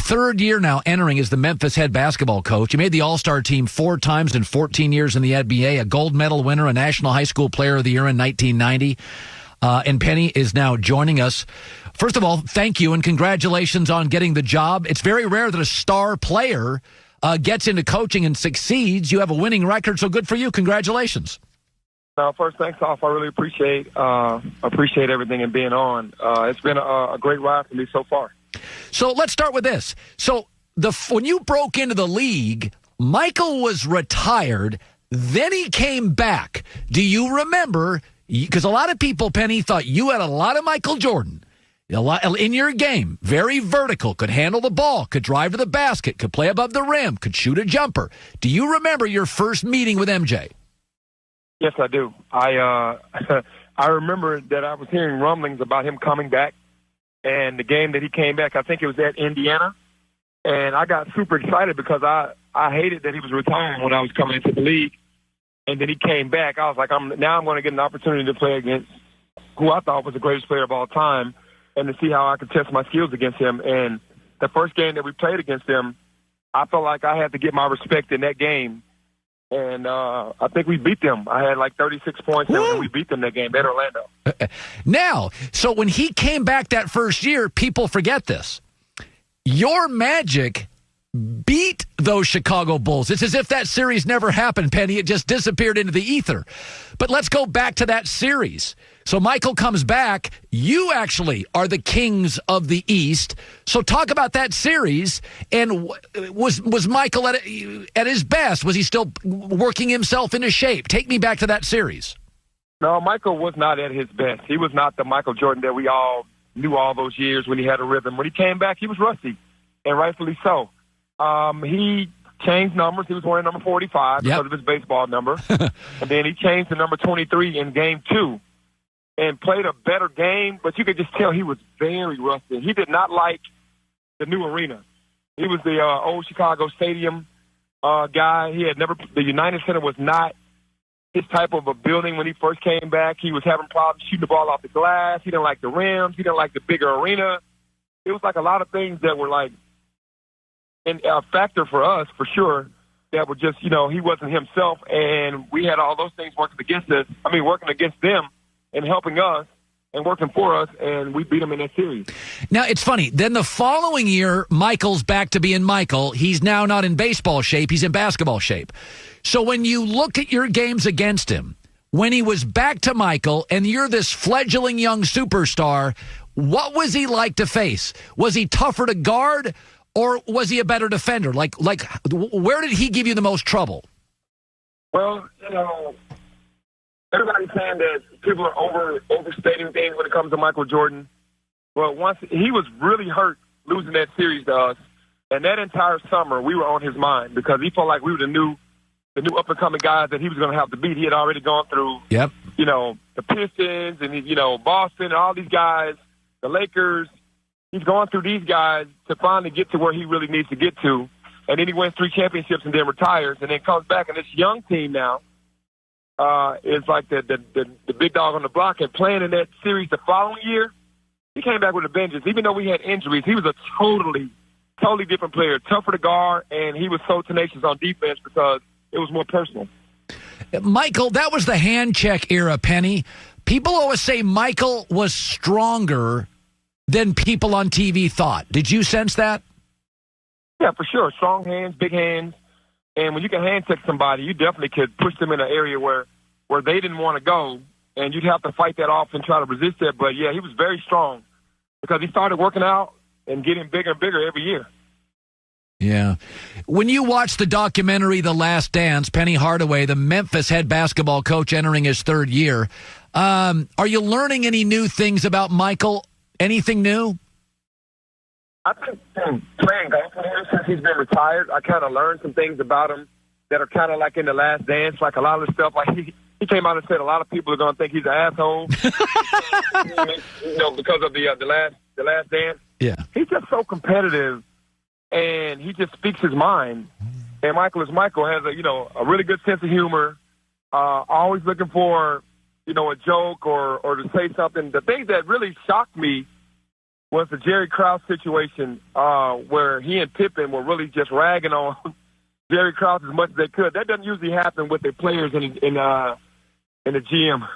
third year now entering as the Memphis head basketball coach. You made the All-Star team 4 times in 14 years in the NBA, a gold medal winner, a National High School Player of the Year in 1990. And Penny is now joining us. First of all, thank you and congratulations on getting the job. It's very rare that a star player gets into coaching and succeeds. You have a winning record, so good for you. Congratulations. First, thanks off. I really appreciate everything and being on. It's been a great ride for me so far. So let's start with this. So when you broke into the league, Michael was retired. Then he came back. Do you remember? Because a lot of people, Penny, thought you had a lot of Michael Jordan in your game. Very vertical, could handle the ball, could drive to the basket, could play above the rim, could shoot a jumper. Do you remember your first meeting with MJ? Yes, I do. I remember that I was hearing rumblings about him coming back, and the game that he came back, I think it was at Indiana, and I got super excited because I hated that he was retiring when I was coming into the league, and then he came back. I was like, now I'm going to get an opportunity to play against who I thought was the greatest player of all time, and to see how I could test my skills against him. And the first game that we played against him, I felt like I had to get my respect in that game. And I think we beat them. I had like 36 points, and we beat them that game at Orlando. Now, so when he came back that first year, people forget this. Your Magic beat those Chicago Bulls. It's as if that series never happened, Penny. It just disappeared into the ether. But let's go back to that series. So Michael comes back. You actually are the kings of the East. So talk about that series. And was Michael at his best? Was he still working himself into shape? Take me back to that series. No, Michael was not at his best. He was not the Michael Jordan that we all knew all those years when he had a rhythm. When he came back, he was rusty, and rightfully so. He changed numbers. He was wearing number 45 because of his baseball number. And then he changed to number 23 in game 2. And played a better game, but you could just tell he was very rusty. He did not like the new arena. He was the old Chicago Stadium guy. The United Center was not his type of a building when he first came back. He was having problems shooting the ball off the glass. He didn't like the rims. He didn't like the bigger arena. It was like a lot of things that were like a factor for us, for sure, that were just, he wasn't himself. And we had all those things working against them and helping us and working for us, and we beat him in that series. Now, it's funny. Then the following year, Michael's back to being Michael. He's now not in baseball shape. He's in basketball shape. So when you looked at your games against him, when he was back to Michael, and you're this fledgling young superstar, what was he like to face? Was he tougher to guard, or was he a better defender? Like, where did he give you the most trouble? Well, everybody's saying that people are overstating things when it comes to Michael Jordan. Well, once he was really hurt losing that series to us, and that entire summer we were on his mind because he felt like we were the new up-and-coming guys that he was going to have to beat. He had already gone through, the Pistons and, Boston and all these guys, the Lakers. He's gone through these guys to finally get to where he really needs to get to. And then he wins 3 championships and then retires and then comes back. And this young team now, is like the big dog on the block, and playing in that series the following year, he came back with a vengeance. Even though we had injuries, he was a totally different player, tougher to guard, and he was so tenacious on defense because it was more personal. Michael, that was the hand check era, Penny. People always say Michael was stronger than people on TV thought. Did you sense that? Yeah, for sure. Strong hands, big hands. And when you can hand check somebody, you definitely could push them in an area where they didn't want to go, and you'd have to fight that off and try to resist it. But, yeah, he was very strong because he started working out and getting bigger and bigger every year. Yeah. When you watch the documentary The Last Dance, Penny Hardaway, the Memphis head basketball coach entering his 3rd year, are you learning any new things about Michael? Anything new? I think playing golf with him since he's been retired, I kind of learned some things about him that are kind of like in The Last Dance, like a lot of the stuff. Like he came out and said a lot of people are going to think he's an asshole, because of the last Dance. Yeah, he's just so competitive, and he just speaks his mind. And Michael has a really good sense of humor, always looking for a joke or to say something. The thing that really shocked me was the Jerry Krause situation where he and Pippen were really just ragging on Jerry Krause as much as they could. That doesn't usually happen with the players in the GM.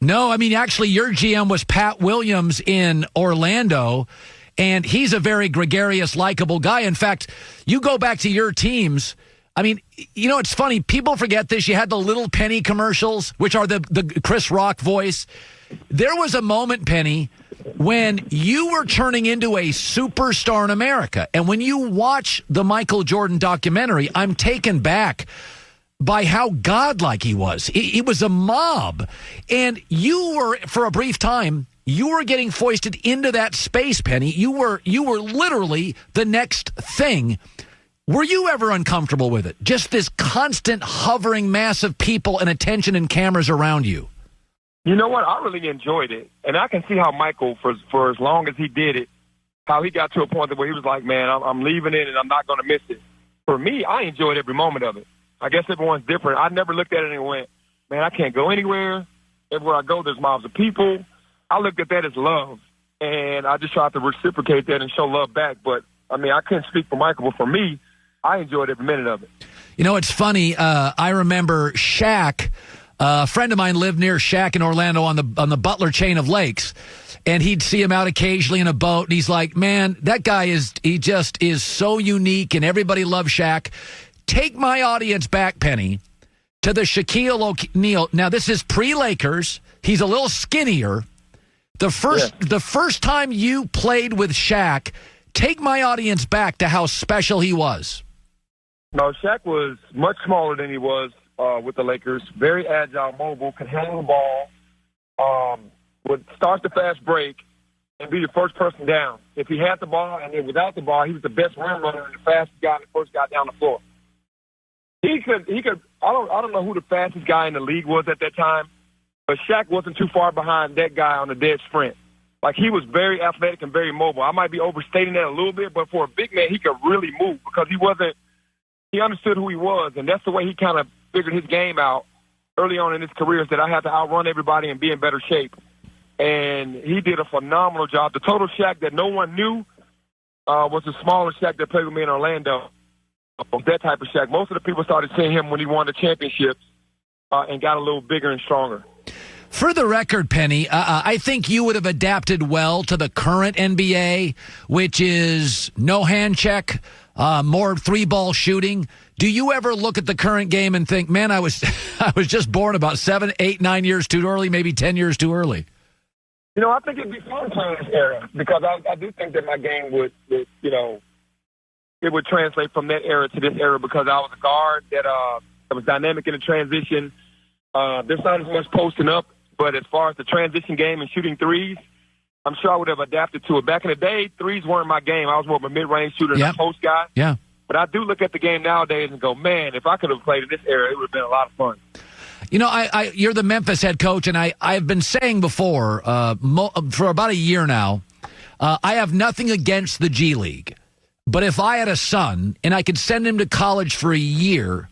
No, I mean, actually, your GM was Pat Williams in Orlando, and he's a very gregarious, likable guy. In fact, you go back to your teams. I mean, you know, it's funny. People forget this. You had the Little Penny commercials, which are the Chris Rock voice. There was a moment, Penny, when you were turning into a superstar in America. And when you watch the Michael Jordan documentary, I'm taken back by how godlike he was. He was a mob. And you were, for a brief time, you were getting foisted into that space, Penny. You were literally the next thing. Were you ever uncomfortable with it? Just this constant hovering mass of people and attention and cameras around you. You know what? I really enjoyed it. And I can see how Michael, for as long as he did it, how he got to a point where he was like, man, I'm leaving it and I'm not going to miss it. For me, I enjoyed every moment of it. I guess everyone's different. I never looked at it and went, man, I can't go anywhere. Everywhere I go, there's mobs of people. I looked at that as love. And I just tried to reciprocate that and show love back. But, I mean, I couldn't speak for Michael, but for me, I enjoyed every minute of it. You know, it's funny. I remember Shaq. A friend of mine lived near Shaq in Orlando on the Butler chain of lakes, and he'd see him out occasionally in a boat, and he's like, man, that guy he just is so unique, and everybody loves Shaq. Take my audience back, Penny, to the Shaquille O'Neal. Now, this is pre-Lakers. He's a little skinnier. The first time you played with Shaq, take my audience back to how special he was. No, Shaq was much smaller than he was with the Lakers. Very agile, mobile, could handle the ball, would start the fast break and be the first person down. If he had the ball and then without the ball, he was the best rim runner and the fastest guy and the first guy down the floor. He could. I don't know who the fastest guy in the league was at that time, but Shaq wasn't too far behind that guy on the dead sprint. Like, he was very athletic and very mobile. I might be overstating that a little bit, but for a big man, he could really move because he understood who he was, and that's the way he kind of figured his game out early on in his career, is that I had to outrun everybody and be in better shape. And he did a phenomenal job. The total Shaq that no one knew was the smaller Shaq that played with me in Orlando. That type of Shaq. Most of the people started seeing him when he won the championships and got a little bigger and stronger. For the record, Penny, I think you would have adapted well to the current NBA, which is no hand check, more three-ball shooting. Do you ever look at the current game and think, man, I was just born about 7, 8, 9 years too early, maybe 10 years too early? You know, I think it'd be fun playing this era because I do think that my game would it would translate from that era to this era because I was a guard that was dynamic in the transition. There's not as much posting up, but as far as the transition game and shooting threes, I'm sure I would have adapted to it. Back in the day, threes weren't my game. I was more of a mid-range shooter and a post guy. Yeah. But I do look at the game nowadays and go, man, if I could have played in this era, it would have been a lot of fun. You know, you're the Memphis head coach, and I've been saying before for about a year now, I have nothing against the G League. But if I had a son and I could send him to college for a year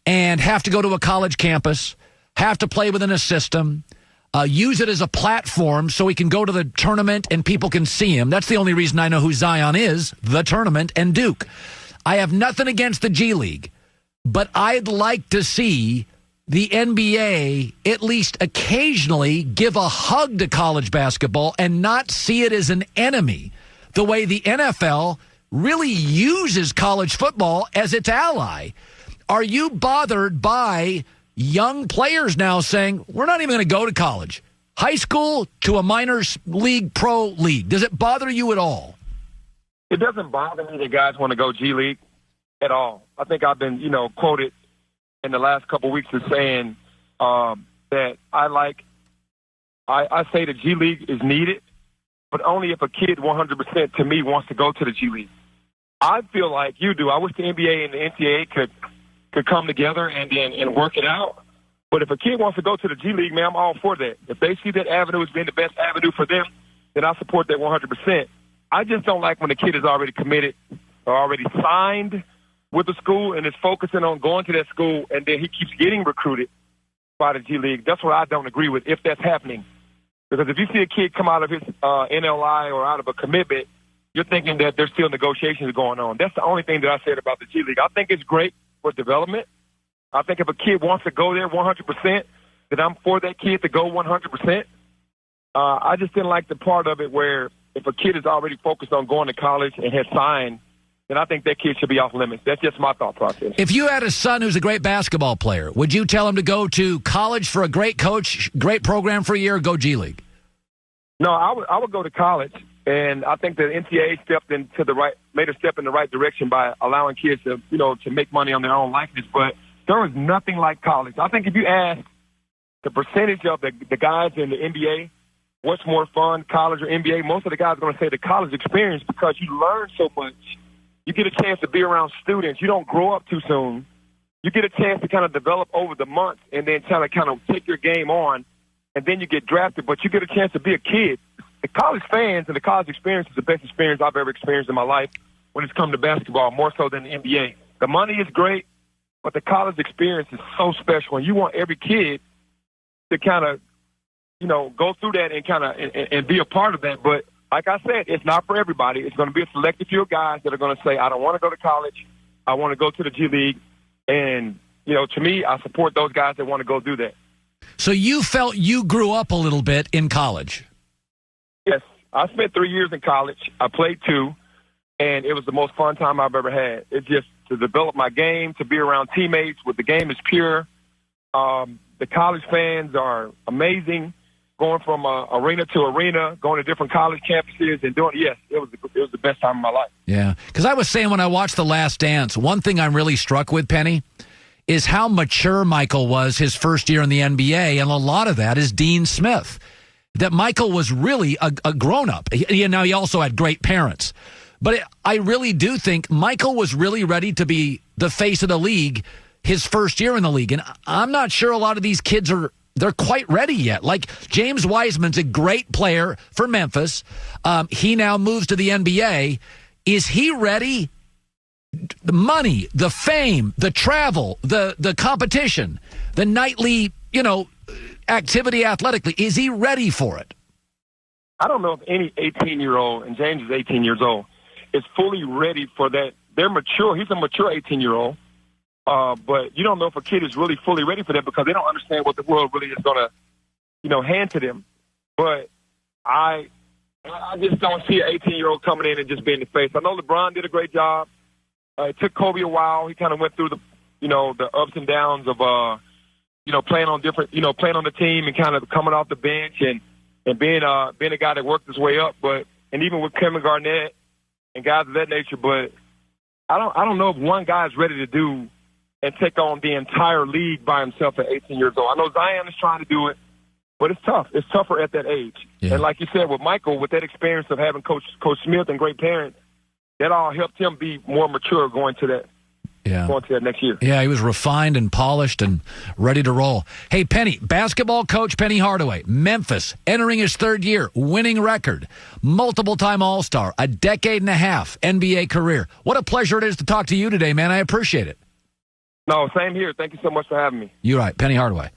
and have to go to a college campus, have to play within a system, use it as a platform so he can go to the tournament and people can see him. That's the only reason I know who Zion is, the tournament, and Duke. I have nothing against the G League, but I'd like to see the NBA at least occasionally give a hug to college basketball and not see it as an enemy, the way the NFL really uses college football as its ally. Are you bothered by young players now saying, we're not even going to go to college, high school to a minors league, pro league? Does it bother you at all? It doesn't bother me that guys want to go G League at all. I think I've been, quoted in the last couple of weeks as saying that I say the G League is needed, but only if a kid 100% to me wants to go to the G League. I feel like you do. I wish the NBA and the NCAA could come together and work it out. But if a kid wants to go to the G League, man, I'm all for that. If they see that avenue as being the best avenue for them, then I support that 100%. I just don't like when the kid is already committed or already signed with the school and is focusing on going to that school, and then he keeps getting recruited by the G League. That's what I don't agree with, if that's happening. Because if you see a kid come out of his NLI or out of a commitment, you're thinking that there's still negotiations going on. That's the only thing that I said about the G League. I think it's great for development. I think if a kid wants to go there 100%, then I'm for that kid to go 100%. I just didn't like the part of it where if a kid is already focused on going to college and has signed, then I think that kid should be off limits. That's just my thought process. If you had a son who's a great basketball player, would you tell him to go to college for a great coach, great program for a year, or go G League? No, I would go to college, and I think the NCAA made a step in the right direction by allowing kids to make money on their own likeness. But there is nothing like college. I think if you ask the percentage of the guys in the NBA, what's more fun, college or NBA, most of the guys are going to say the college experience because you learn so much. You get a chance to be around students. You don't grow up too soon. You get a chance to kind of develop over the months and then kind of take your game on, and then you get drafted. But you get a chance to be a kid. The college fans and the college experience is the best experience I've ever experienced in my life when it's come to basketball, more so than the NBA. The money is great, but the college experience is so special, and you want every kid to kind of, go through that and be a part of that. But like I said, it's not for everybody. It's going to be a selective few guys that are going to say, I don't want to go to college. I want to go to the G League. And, to me, I support those guys that want to go do that. So you felt you grew up a little bit in college? Yes. I spent 3 years in college. I played 2, and it was the most fun time I've ever had. It's just to develop my game, to be around teammates where the game is pure. The college fans are amazing. Going from arena to arena, going to different college campuses and it was the best time of my life. Yeah, because I was saying when I watched The Last Dance, one thing I'm really struck with, Penny, is how mature Michael was his first year in the NBA, and a lot of that is Dean Smith. That Michael was really a grown-up. Now, he also had great parents. But I really do think Michael was really ready to be the face of the league his first year in the league. And I'm not sure a lot of these kids they're quite ready yet. Like James Wiseman's a great player for Memphis. He now moves to the NBA. Is he ready? The money, the fame, the travel, the competition, the nightly, activity athletically. Is he ready for it? I don't know if any 18-year-old, and James is 18 years old, is fully ready for that. They're mature. He's a mature 18-year-old. But you don't know if a kid is really fully ready for that because they don't understand what the world really is going to, hand to them. But I just don't see an 18-year-old coming in and just being the face. I know LeBron did a great job. It took Kobe a while. He kind of went through the ups and downs of, playing on the team and kind of coming off the bench and being a guy that worked his way up. And even with Kevin Garnett and guys of that nature. But I don't know if one guy is ready to do and take on the entire league by himself at 18 years old. I know Zion is trying to do it, but it's tough. It's tougher at that age. Yeah. And like you said, with Michael, with that experience of having Coach Smith and great parents, that all helped him be more mature going to that next year. Yeah, he was refined and polished and ready to roll. Hey, Penny, basketball coach Penny Hardaway, Memphis, entering his 3rd year, winning record, multiple-time All-Star, a decade and a half NBA career. What a pleasure it is to talk to you today, man. I appreciate it. No, same here. Thank you so much for having me. You're right. Penny Hardaway.